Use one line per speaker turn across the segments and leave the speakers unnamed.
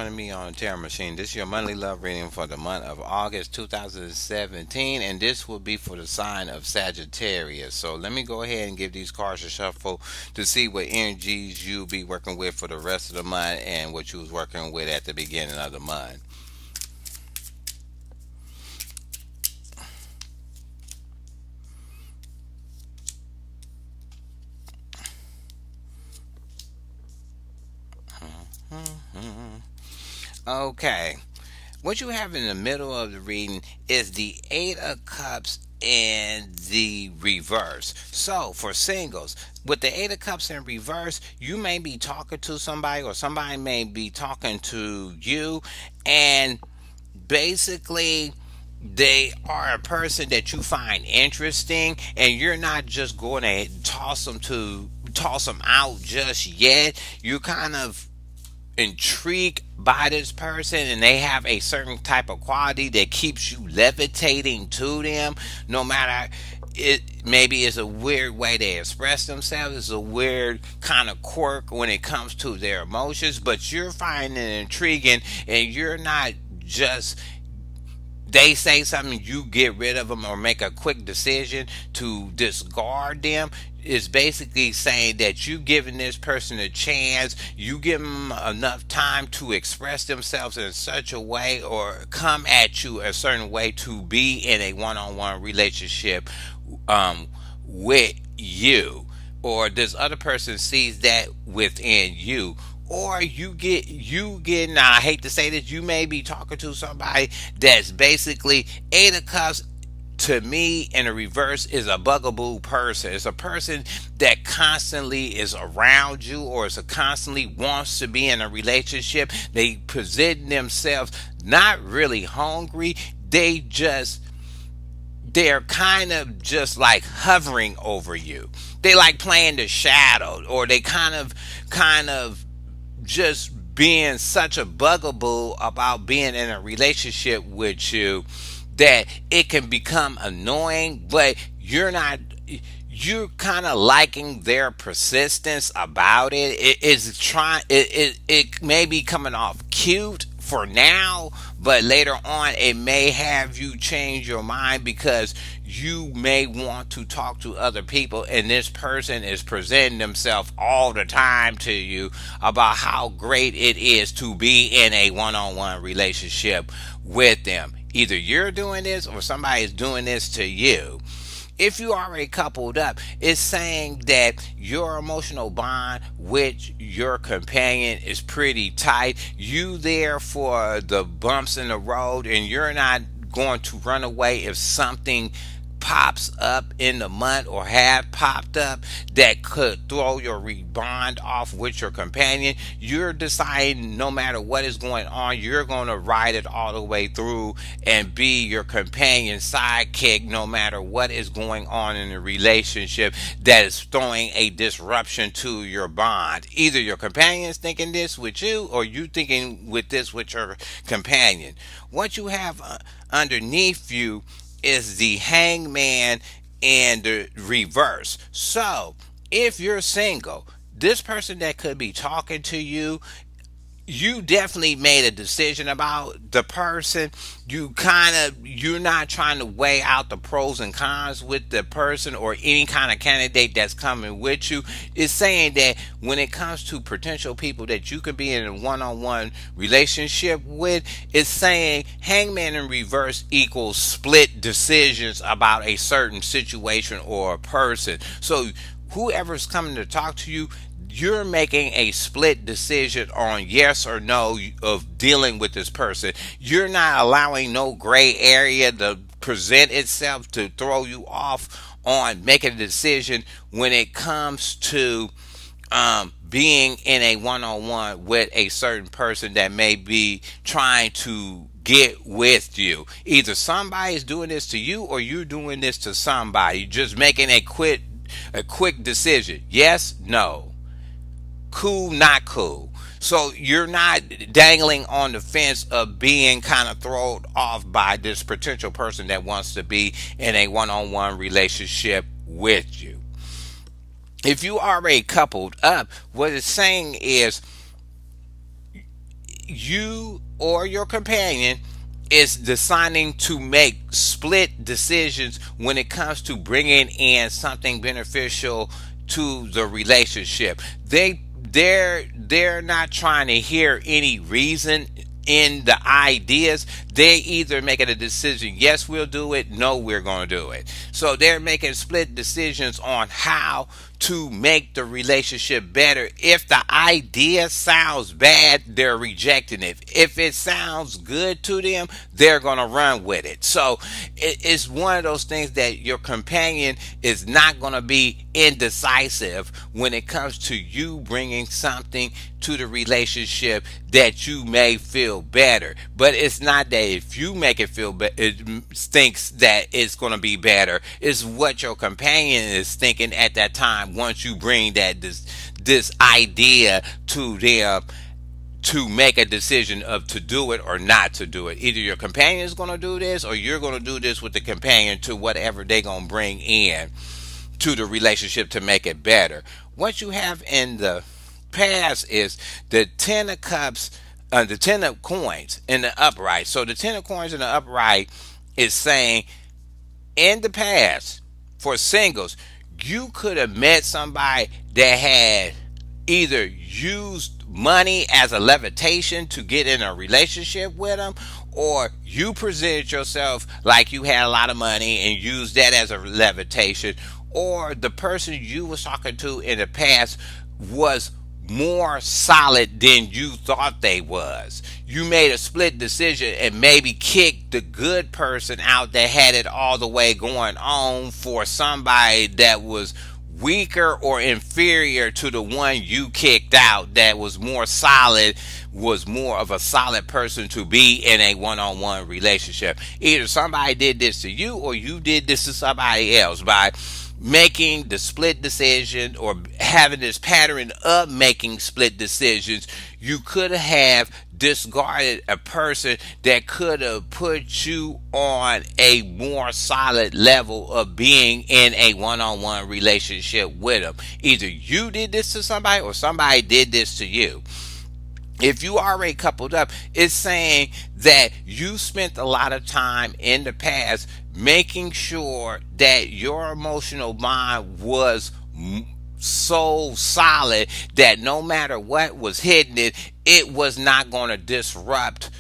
joining me on the Terror Machine. This is your monthly love reading for the month of August 2017, and this will be for the sign of Sagittarius. So let me go ahead and give these cards a shuffle to see what energies you'll be working with for the rest of the month and what you was working with at the beginning of the month. Okay. What you have in the middle of the reading is the Eight of Cups in the reverse. So, for singles, with the Eight of Cups in reverse, you may be talking to somebody, or somebody may be talking to you, and basically they are a person that you find interesting, and you're not just going to toss them out just yet. You kind of intrigued by this person, and they have a certain type of quality that keeps you levitating to them, no matter it maybe it's a weird way they express themselves. It's a weird kind of quirk when it comes to their emotions, but you're finding it intriguing, and you're not just they say something, you get rid of them or make a quick decision to discard them. Is basically saying that you giving this person a chance, you give them enough time to express themselves in such a way or come at you a certain way to be in a one-on-one relationship um, with you, or this other person sees that within you, or you get now I hate to say this, you may be talking to somebody that's basically Eight of Cups to me in a reverse is a bugaboo person. It's a person that constantly is around you, or is a constantly wants to be in a relationship. They present themselves not really hungry. They're kind of just like hovering over you. They like playing the shadow, or they kind of just being such a bugaboo about being in a relationship with you that it can become annoying, but you're kind of liking their persistence about it. It may be coming off cute for now, but later on it may have you change your mind, because you may want to talk to other people, and this person is presenting themselves all the time to you about how great it is to be in a one-on-one relationship with them. Either you're doing this or somebody is doing this to you. If you already coupled up, it's saying that your emotional bond with your companion is pretty tight. You there for the bumps in the road, and you're not going to run away if something pops up in the month, or have popped up, that could throw your bond off with your companion. You're deciding no matter what is going on, you're going to ride it all the way through and be your companion's sidekick no matter what is going on in the relationship that is throwing a disruption to your bond. Either your companion's thinking this with you, or you thinking with this with your companion. What you have underneath you is the hangman in the reverse. So, if you're single, this person that could be talking to you, you definitely made a decision about the person. You're not trying to weigh out the pros and cons with the person or any kind of candidate that's coming with you. It's saying that when it comes to potential people that you could be in a one-on-one relationship with, it's saying hangman in reverse equals split decisions about a certain situation or a person. So whoever's coming to talk to you, you're making a split decision on yes or no of dealing with this person. You're not allowing no gray area to present itself to throw you off on making a decision when it comes to being in a one-on-one with a certain person that may be trying to get with you. Either somebody is doing this to you, or you're doing this to somebody. Just making a quick decision. Yes, no, cool, not cool. So you're not dangling on the fence of being kind of thrown off by this potential person that wants to be in a one-on-one relationship with you. If you already coupled up, what it's saying is you or your companion is deciding to make split decisions when it comes to bringing in something beneficial to the relationship. They're not trying to hear any reason in the ideas. They either making a decision, yes, we'll do it, no, we're going to do it. So they're making split decisions on how to make the relationship better. If the idea sounds bad, they're rejecting it. If it sounds good to them, they're going to run with it. So it's one of those things that your companion is not going to be indecisive when it comes to you bringing something to the relationship that you may feel better. But it's not that if you make it feel better, it thinks that it's going to be better. It's what your companion is thinking at that time once you bring this idea to them to make a decision of to do it or not to do it. Either your companion is going to do this or you're going to do this with the companion to whatever they're going to bring in to the relationship to make it better. What you have in the past is the 10 of cups, the 10 of coins in the upright. So the 10 of coins in the upright is saying in the past for singles, you could have met somebody that had either used money as a levitation to get in a relationship with them, or you presented yourself like you had a lot of money and used that as a levitation, or the person you was talking to in the past was more solid than you thought they was. You made a split decision and maybe kicked the good person out that had it all the way going on for somebody that was weaker or inferior to the one you kicked out that was more solid, was more of a solid person to be in a one-on-one relationship. Either somebody did this to you or you did this to somebody else by making the split decision or having this pattern of making split decisions. You could have discarded a person that could have put you on a more solid level of being in a one-on-one relationship with them. Either you did this to somebody or somebody did this to you. If you already coupled up, it's saying that you spent a lot of time in the past making sure that your emotional bond was so solid that no matter what was hitting it, it was not going to disrupt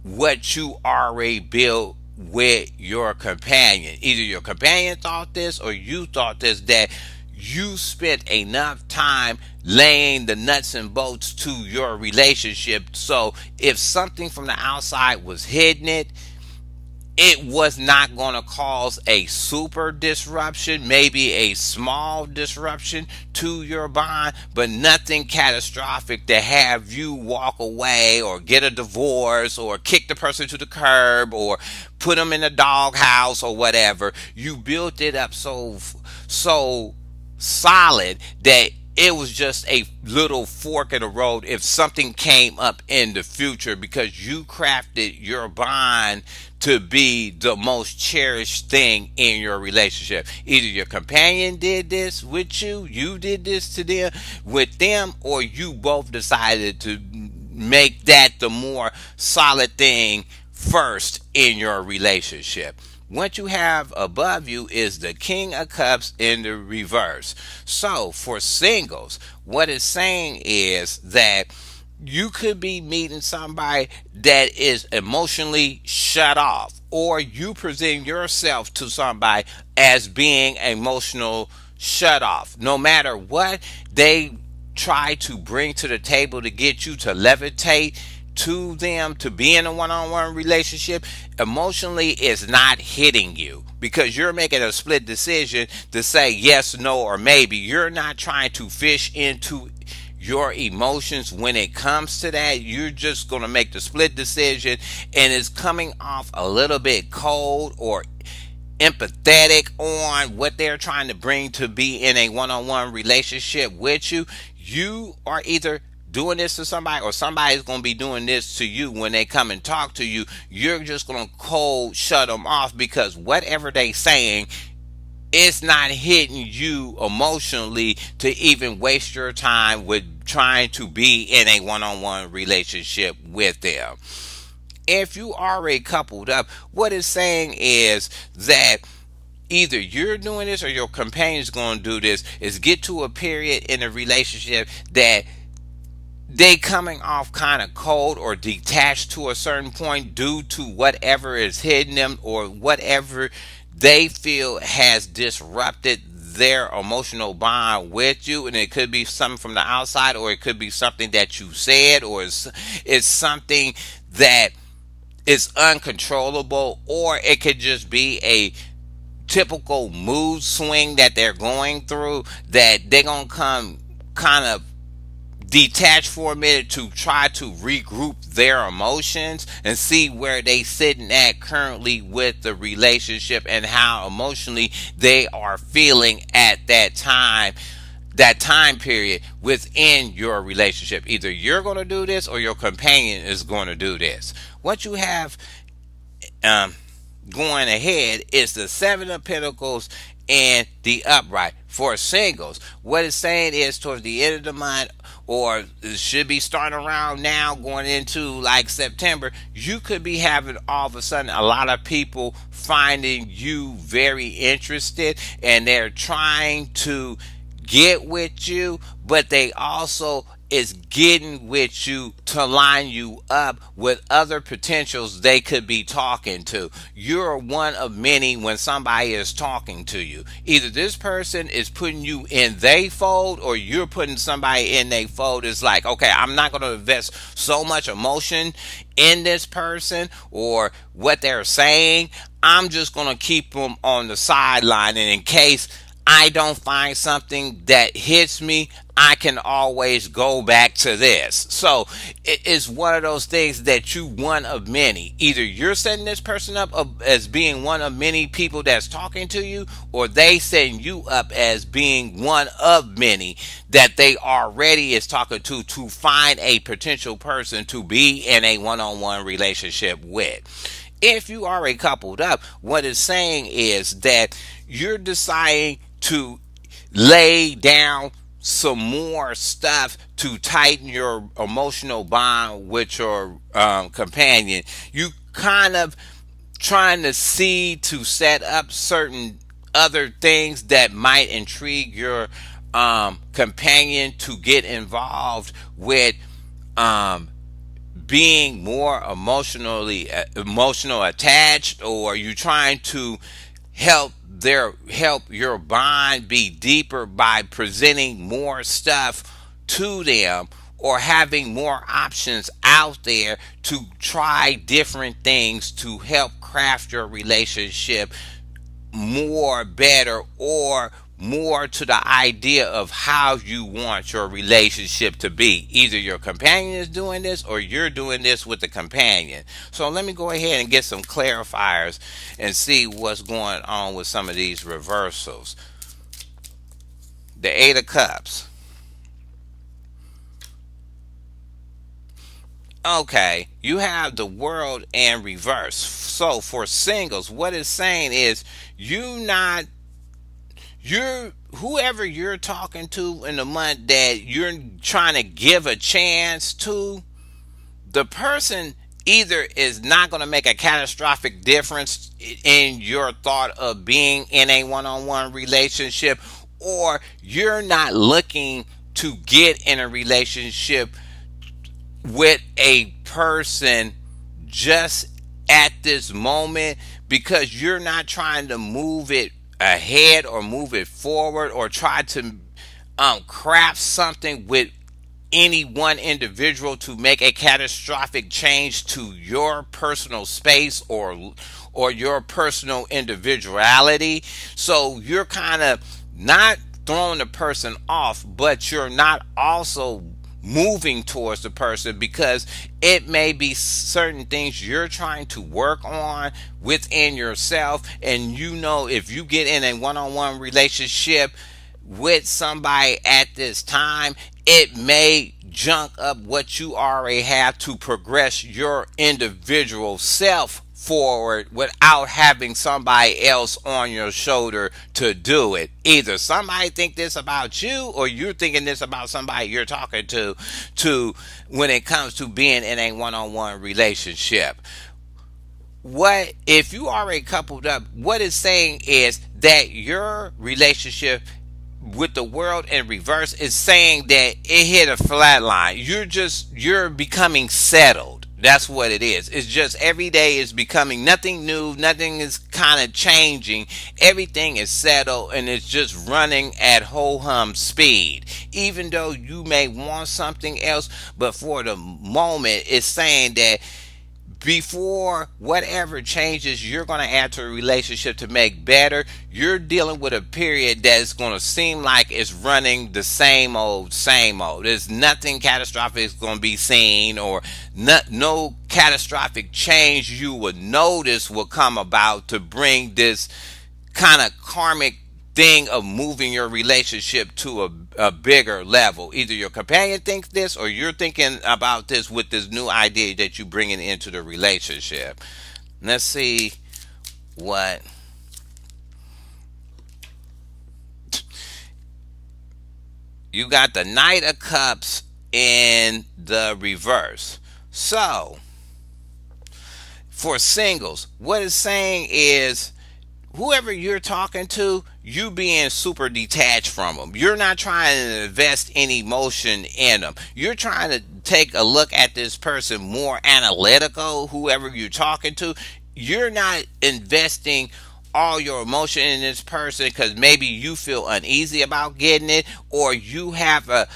what you already built with your companion. Either your companion thought this or you thought this, that you spent enough time laying the nuts and bolts to your relationship. So if something from the outside was hitting it, it was not going to cause a super disruption, maybe a small disruption to your bond, but nothing catastrophic to have you walk away or get a divorce or kick the person to the curb or put them in a doghouse or whatever. You built it up so solid that it was just a little fork in the road if something came up in the future, because you crafted your bond to be the most cherished thing in your relationship. Either your companion did this with you, you did this to them with them, or you both decided to make that the more solid thing first in your relationship. What you have above you is the King of Cups in the reverse. So for singles, what it's saying is that you could be meeting somebody that is emotionally shut off, or you present yourself to somebody as being emotional shut off. No matter what they try to bring to the table to get you to levitate to them, to be in a one-on-one relationship, emotionally is not hitting you because you're making a split decision to say yes, no, or maybe. You're not trying to fish into your emotions when it comes to that. You're just going to make the split decision, and it's coming off a little bit cold or empathetic on what they're trying to bring to be in a one-on-one relationship with you. You are either doing this to somebody or somebody's going to be doing this to you when they come and talk to you. You're just going to cold shut them off because whatever they saying, it's not hitting you emotionally to even waste your time with trying to be in a one-on-one relationship with them. If you already coupled up, what it's saying is that either you're doing this or your companion's going to do this, is get to a period in a relationship that they coming off kind of cold or detached to a certain point due to whatever is hitting them or whatever they feel has disrupted their emotional bond with you. And it could be something from the outside, or it could be something that you said, or it's something that is uncontrollable, or it could just be a typical mood swing that they're going through, that they're gonna come kind of detach for a minute to try to regroup their emotions and see where they sitting at currently with the relationship and how emotionally they are feeling at that time period within your relationship. Either you're going to do this or your companion is going to do this. What you have um, going ahead is the Seven of Pentacles and the upright. For singles, what it's saying is towards the end of the month, or it should be starting around now going into like September, you could be having all of a sudden a lot of people finding you very interested, and they're trying to get with you, but they also is getting with you to line you up with other potentials they could be talking to. You're one of many when somebody is talking to you. Either this person is putting you in they fold, or you're putting somebody in they fold. It's like, okay, I'm not going to invest so much emotion in this person or what they're saying. I'm just going to keep them on the sideline, and in case I don't find something that hits me, I can always go back to this. So it is one of those things that you one of many. Either you're setting this person up as being one of many people that's talking to you, or they setting you up as being one of many that they already is talking to find a potential person to be in a one-on-one relationship with. If you already coupled up, what it's saying is that you're deciding to lay down some more stuff to tighten your emotional bond with your companion. You kind of trying to see to set up certain other things that might intrigue your companion to get involved with, um, being more emotional attached, or you trying to help your bond be deeper by presenting more stuff to them, or having more options out there to try different things to help craft your relationship more better, or more to the idea of how you want your relationship to be. Either your companion is doing this or you're doing this with the companion. So let me go ahead and get some clarifiers and see what's going on with some of these reversals. The Eight of Cups. Okay, you have the World in reverse. So for singles, what it's saying is you're whoever you're talking to in the month that you're trying to give a chance to, the person either is not going to make a catastrophic difference in your thought of being in a one-on-one relationship, or you're not looking to get in a relationship with a person just at this moment, because you're not trying to move it ahead or move it forward, or try to craft something with any one individual to make a catastrophic change to your personal space, or your personal individuality. So you're kind of not throwing the person off, but you're not also moving towards the person, because it may be certain things you're trying to work on within yourself. And you know, if you get in a one-on-one relationship with somebody at this time, it may junk up what you already have to progress your individual self forward without having somebody else on your shoulder to do it. Either somebody think this about you, or you're thinking this about somebody you're talking to when it comes to being in a one-on-one relationship. What if you already coupled up? What it's saying is that your relationship with the world in reverse is saying that it hit a flat line. You're becoming settled. That's what it is. It's just every day is becoming nothing new, nothing is kind of changing. Everything is settled and it's just running at ho hum speed. Even though you may want something else, but for the moment it's saying that before whatever changes you're going to add to a relationship to make better, you're dealing with a period that's going to seem like it's running the same old, same old. There's nothing catastrophic is going to be seen, or no catastrophic change you would notice will come about to bring this kind of karmic thing of moving your relationship to a bigger level. Either your companion thinks this, or you're thinking about this with this new idea that you're bringing into the relationship. Let's see what you got. The Knight of Cups in the reverse. So for singles, what it's saying is whoever you're talking to, you being super detached from them. You're not trying to invest any emotion in them. You're trying to take a look at this person more analytical, whoever you're talking to. You're not investing all your emotion in this person because maybe you feel uneasy about getting it, or you have a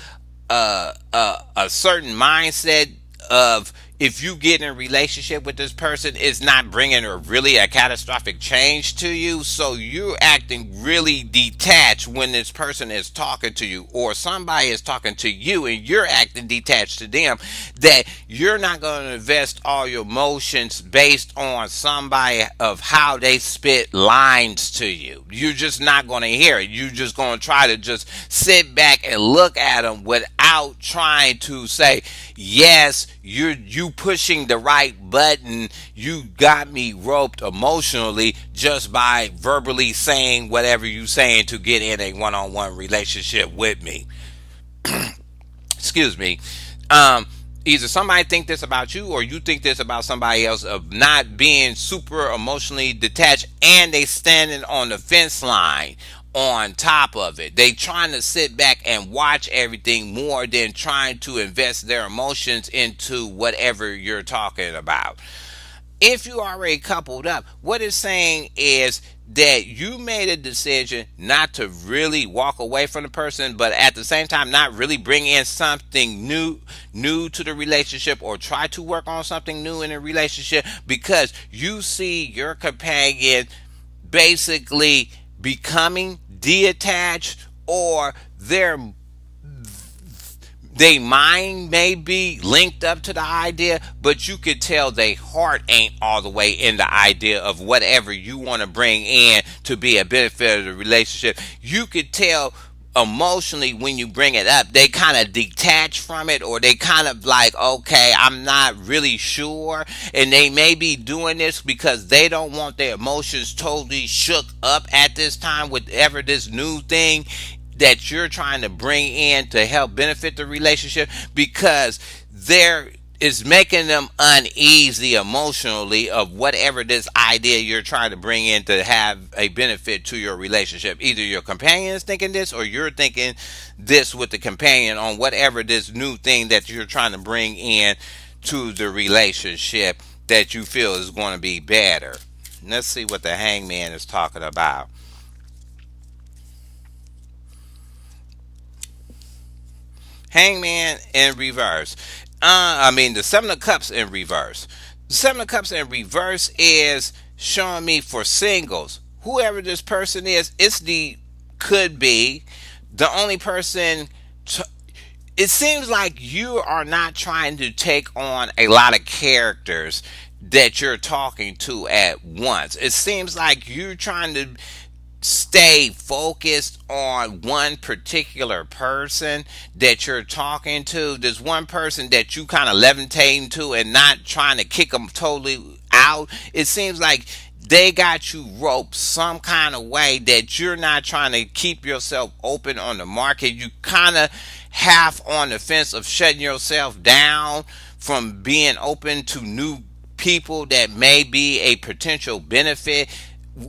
certain mindset of, if you get in a relationship with this person, it's not bringing a catastrophic change to you. So you're acting really detached when this person is talking to you, or somebody is talking to you and you're acting detached to them, that you're not going to invest all your emotions based on somebody of how they spit lines to you. You're just not going to hear it. You're just going to try to just sit back and look at them without trying to say, yes, you pushing the right button. You got me roped emotionally just by verbally saying whatever you saying to get in a one-on-one relationship with me. Excuse me. Either somebody think this about you, or you think this about somebody else, of not being super emotionally detached, and they standing on the fence line on top of it. They trying to sit back and watch everything more than trying to invest their emotions into whatever you're talking about. If you already coupled up, what it's saying is that you made a decision not to really walk away from the person, but at the same time not really bring in something new to the relationship, or try to work on something new in a relationship, because you see your companion basically becoming detached, or they mind may be linked up to the idea, but you could tell their heart ain't all the way in the idea of whatever you want to bring in to be a benefit of the relationship. You could tell emotionally when you bring it up, they kind of detach from it, or they kind of like, okay, I'm not really sure. And they may be doing this because they don't want their emotions totally shook up at this time with ever this new thing that you're trying to bring in to help benefit the relationship, because there is making them uneasy emotionally of whatever this idea you're trying to bring in to have a benefit to your relationship. Either your companion is thinking this, or you're thinking this with the companion on whatever this new thing that you're trying to bring in to the relationship that you feel is going to be better. Let's see what the Hangman is talking about. Hangman in reverse. The Seven of Cups in reverse. The Seven of Cups in reverse is showing me for singles. Whoever this person is, could be the only person. It seems like you are not trying to take on a lot of characters that you're talking to at once. It seems like you're trying to stay focused on one particular person that you're talking to. There's one person that you kind of levitating to and not trying to kick them totally out. It seems like they got you roped some kind of way that you're not trying to keep yourself open on the market. You kind of half on the fence of shutting yourself down from being open to new people that may be a potential benefit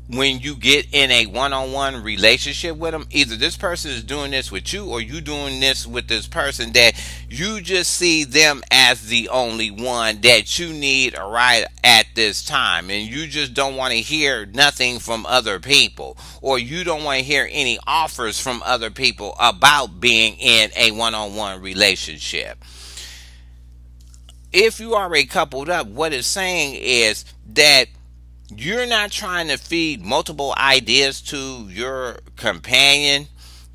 when you get in a one-on-one relationship with them. Either this person is doing this with you, or you doing this with this person that you just see them as the only one that you need right at this time, and you just don't want to hear nothing from other people, or you don't want to hear any offers from other people about being in a one-on-one relationship. If you already coupled up, what it's saying is that you're not trying to feed multiple ideas to your companion.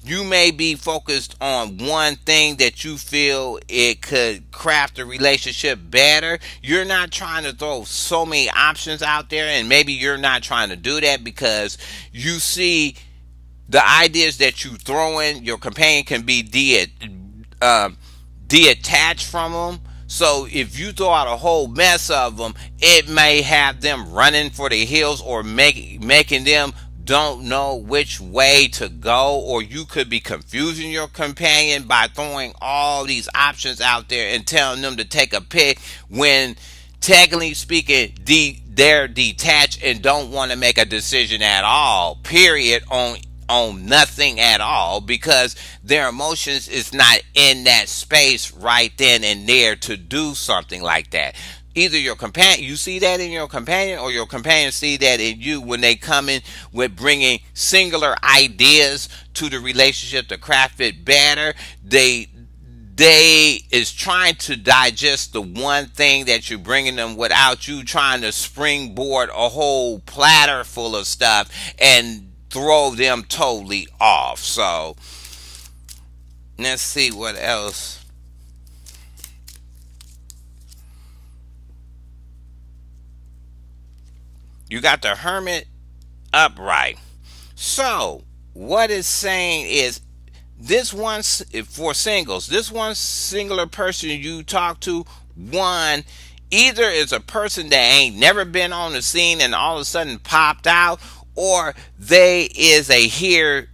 You may be focused on one thing that you feel it could craft a relationship better. You're not trying to throw so many options out there, and maybe you're not trying to do that because you see the ideas that you throw in, your companion can be detached from them. So if you throw out a whole mess of them, it may have them running for the hills, or making them don't know which way to go, or you could be confusing your companion by throwing all these options out there and telling them to take a pick when technically speaking they're detached and don't want to make a decision at all, period, on nothing at all, because their emotions is not in that space right then and there to do something like that. Either your companion, you see that in your companion, or your companion see that in you when they come in with bringing singular ideas to the relationship to craft it better. They is trying to digest the one thing that you're bringing them without you trying to springboard a whole platter full of stuff and throw them totally off. So let's see what else. You got the Hermit upright. So what it's saying is, this one, for singles, this one singular person you talk to, one, either is a person that ain't never been on the scene and all of a sudden popped out, or they here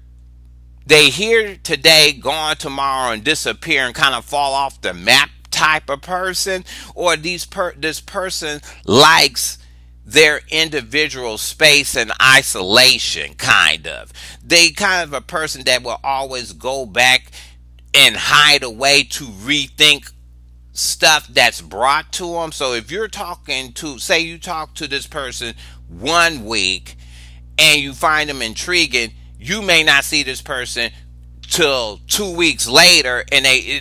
today, gone tomorrow, and disappear and kind of fall off the map type of person. Or this person likes their individual space and isolation, kind of. They kind of a person that will always go back and hide away to rethink stuff that's brought to them. So if you're talking to, say you talk to this person one week and you find them intriguing, you may not see this person till 2 weeks later, and they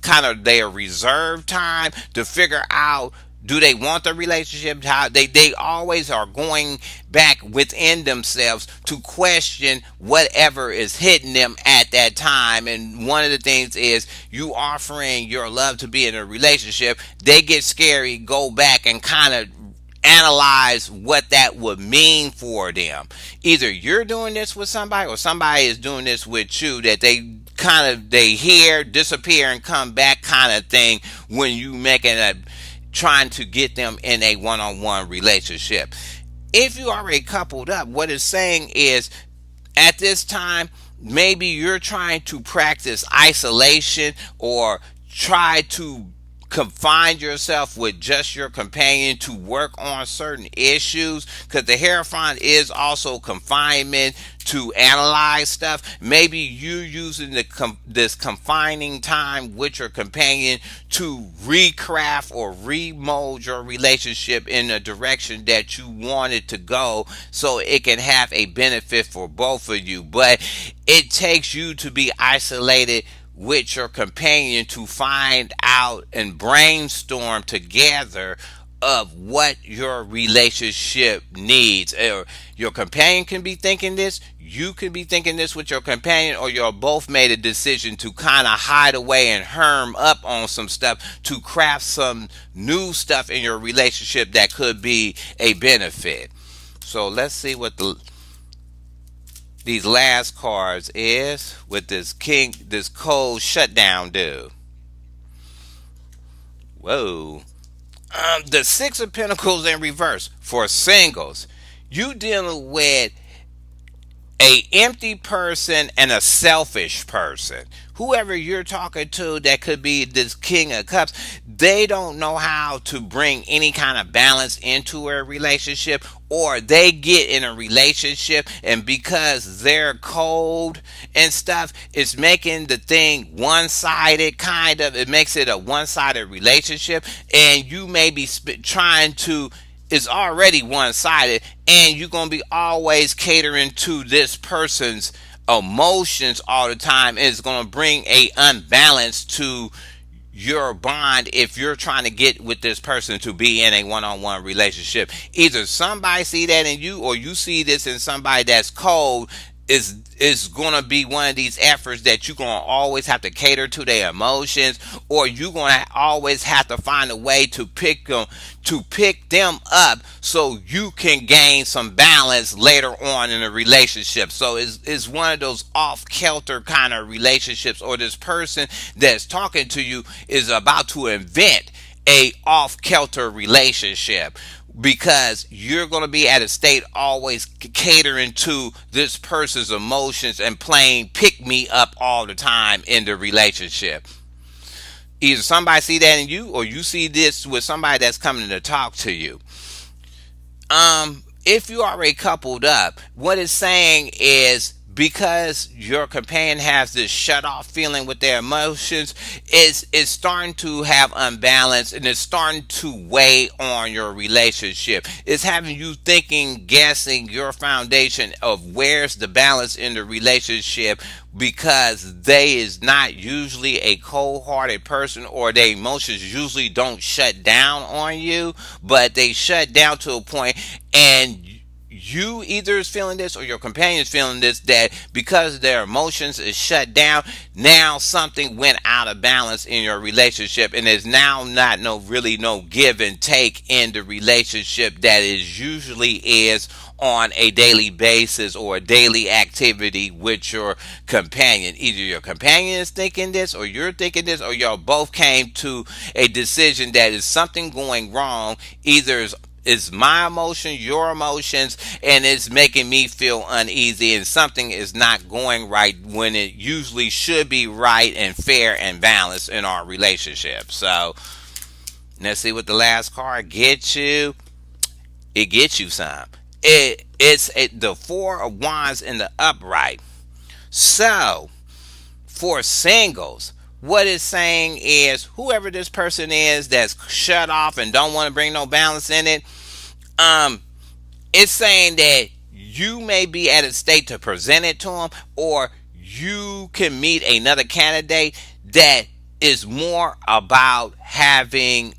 kind of their reserve time to figure out, do they want the relationship? How they always are going back within themselves to question whatever is hitting them at that time. And one of the things is, you offering your love to be in a relationship, they get scary, go back and kind of analyze what that would mean for them. Either you're doing this with somebody, or somebody is doing this with you, that they hear, disappear, and come back kind of thing when you making a trying to get them in a one-on-one relationship. If you already coupled up, what it's saying is, at this time, maybe you're trying to practice isolation, or try to confine yourself with just your companion to work on certain issues, because the Hierophant is also confinement, to analyze stuff. Maybe you using this confining time with your companion to recraft or remold your relationship in a direction that you want it to go, so it can have a benefit for both of you. But it takes you to be isolated with your companion to find out and brainstorm together of what your relationship needs. Or your companion can be thinking this, you could be thinking this with your companion, or you're both made a decision to kind of hide away and herm up on some stuff to craft some new stuff in your relationship that could be a benefit. So let's see what these last cards is with this king, this cold shutdown dude. Whoa. The Six of Pentacles in reverse for singles. You dealing with a empty person and a selfish person. Whoever you're talking to, that could be this King of Cups, they don't know how to bring any kind of balance into a relationship, or they get in a relationship and because they're cold and stuff, it's making the thing one-sided. Kind of, it makes it a one-sided relationship, and you may be trying to, is already one-sided, and you're going to be always catering to this person's emotions all the time, and it's going to bring a unbalance to your bond if you're trying to get with this person to be in a one-on-one relationship. Either somebody see that in you, or you see this in somebody that's cold. Is going to be one of these efforts that you're going to always have to cater to their emotions, or you're going to always have to find a way to pick them up so you can gain some balance later on in a relationship. So it's one of those off kilter kind of relationships, or this person that's talking to you is about to invent a off kilter relationship, because you're going to be at a state always catering to this person's emotions and playing pick me up all the time in the relationship. Either somebody see that in you, or you see this with somebody that's coming to talk to you. If you already coupled up, what it's saying is, because your companion has this shut off feeling with their emotions, it's starting to have unbalance, and it's starting to weigh on your relationship. It's having you thinking, guessing your foundation of where's the balance in the relationship, because they is not usually a cold-hearted person, or their emotions usually don't shut down on you, but they shut down to a point, and you either is feeling this or your companion is feeling this, that because their emotions is shut down, now something went out of balance in your relationship, and there's now not no give and take in the relationship that is usually is on a daily basis, or a daily activity with your companion. Either your companion is thinking this, or you're thinking this, or y'all both came to a decision that is something going wrong. Either is my emotion, your emotions, and it's making me feel uneasy, and something is not going right when it usually should be right and fair and balanced in our relationship. So let's see what the last card gets you. It gets you some. The Four of Wands in the upright. So for singles, what it's saying is, whoever this person is that's shut off and don't want to bring no balance in it, it's saying that you may be at a state to present it to them, or you can meet another candidate that is more about having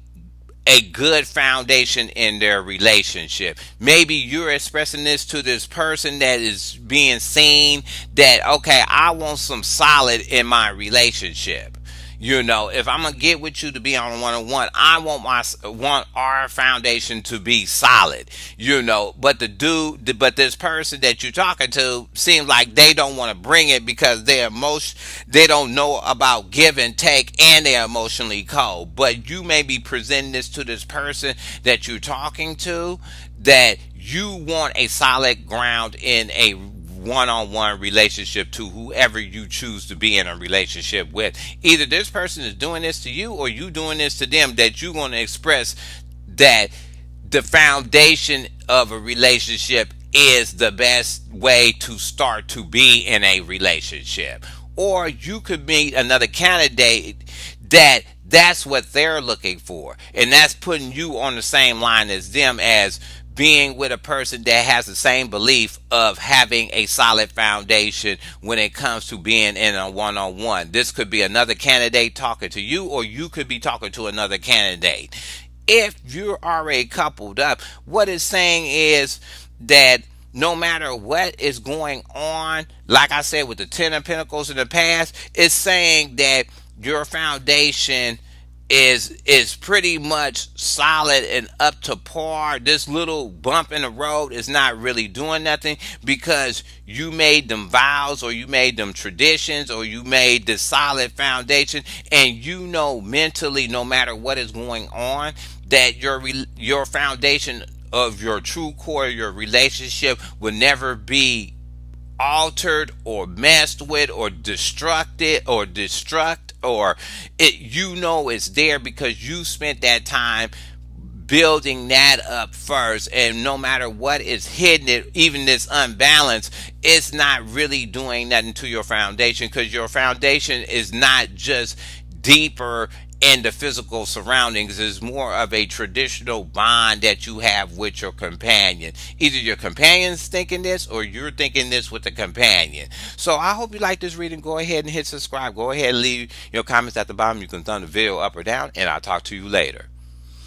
a good foundation in their relationship. Maybe you're expressing this to this person that is being seen, that okay, I want some solid in my relationship. If I'm gonna get with you to be on a one-on-one, I want our foundation to be solid. But this person that you're talking to seems like they don't want to bring it, because they don't know about give and take, and they're emotionally cold. But you may be presenting this to this person that you're talking to, that you want a solid ground in a one-on-one relationship to whoever you choose to be in a relationship with. Either this person is doing this to you, or you doing this to them, that you're going to express that the foundation of a relationship is the best way to start to be in a relationship. Or you could meet another candidate that's what they're looking for, and that's putting you on the same line as them, as being with a person that has the same belief of having a solid foundation when it comes to being in a one-on-one. This could be another candidate talking to you, or you could be talking to another candidate. If you're already coupled up, what it's saying is that no matter what is going on, like I said with the Ten of Pentacles in the past, it's saying that your foundation is pretty much solid and up to par. This little bump in the road is not really doing nothing, because you made them vows, or you made them traditions, or you made this solid foundation, and mentally, no matter what is going on, that your foundation of your true core, your relationship, will never be altered or messed with or destruct, or it, it's there because you spent that time building that up first. And no matter what is hidden, it, even this unbalance, it's not really doing nothing to your foundation, because your foundation is not just deeper in the physical surroundings, is more of a traditional bond that you have with your companion. Either your companion's thinking this or you're thinking this with the companion. So I hope you like this reading. Go ahead and hit subscribe. Go ahead and leave your comments at the bottom. You can thumb the video up or down, and I'll talk to you later.